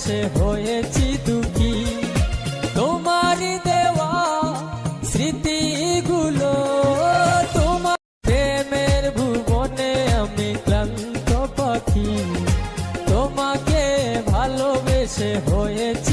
ভালোবেসে হয়েছি দুঃখী। তোমার দেওয়া স্মৃতিগুলো, তোমার প্রেমের ভুবনে আমি ক্লান্ত পাখি। তোমাকে ভালোবেসে হয়েছি